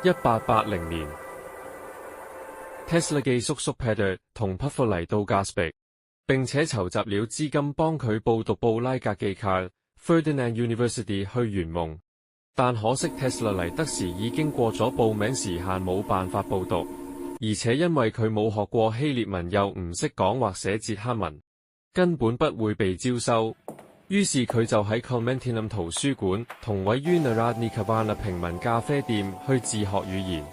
1880年 ，Tesla 寄叔叔 Peter 同匹夫嚟到加斯比，並且籌集了資金幫佢報讀布拉格技校 Ferdinand University 去圓夢。但可惜 Tesla 嚟得時已經過咗報名時限，冇辦法報讀，而且因為佢冇學過希臘文又唔識講或寫捷克文，根本不會被招收。於是佢就喺 Clementinum 圖書館同位於 Narodny Kavana 平民咖啡店去自學語言，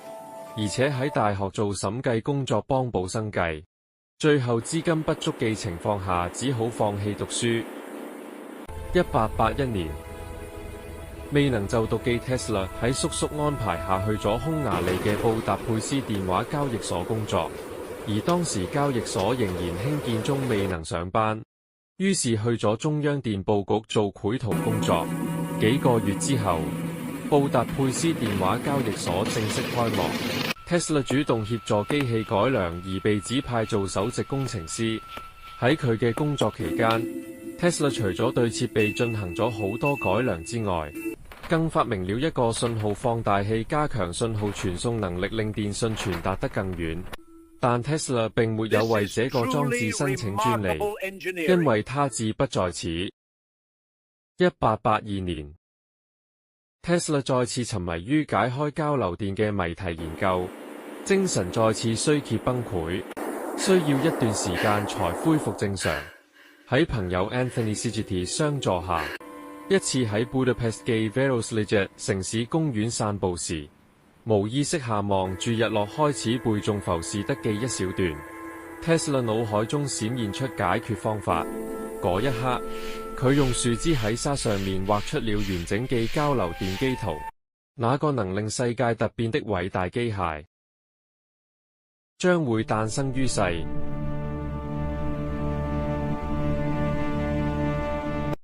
而且喺大學做審計工作幫補生計。最後資金不足嘅情況下，只好放棄讀書。1881年，未能就讀嘅 Tesla 喺叔叔安排下去咗匈牙利嘅布達佩斯電話交易所工作，而當時交易所仍然興建中，未能上班，於是去咗中央電報局做繪圖工作。幾個月之後，布達佩斯電話交易所正式開幕。Tesla 主動協助機器改良而被指派做首席工程師。喺佢嘅工作期間， Tesla 除咗對設備進行咗好多改良之外，更發明了一個信號放大器，加強信號傳送能力，令電訊傳達得更遠。但 Tesla 並沒有為這個裝置申請專利，因為他志不在此。1882年，Tesla 再次沉迷於解開交流電嘅謎題研究，精神再次衰竭崩潰，需要一段時間才恢復正常。喺朋友 Anthony Szigeti 相助下，一次喺 Budapest 嘅 Városliget 城市公園散步時，無意識下望住日落，開始背誦浮士德記一小段。Tesla 腦海中閃現出解決方法，嗰一刻，佢用樹枝喺沙上面畫出了完整嘅交流電機圖。那個能令世界突變的偉大機械將會誕生於世。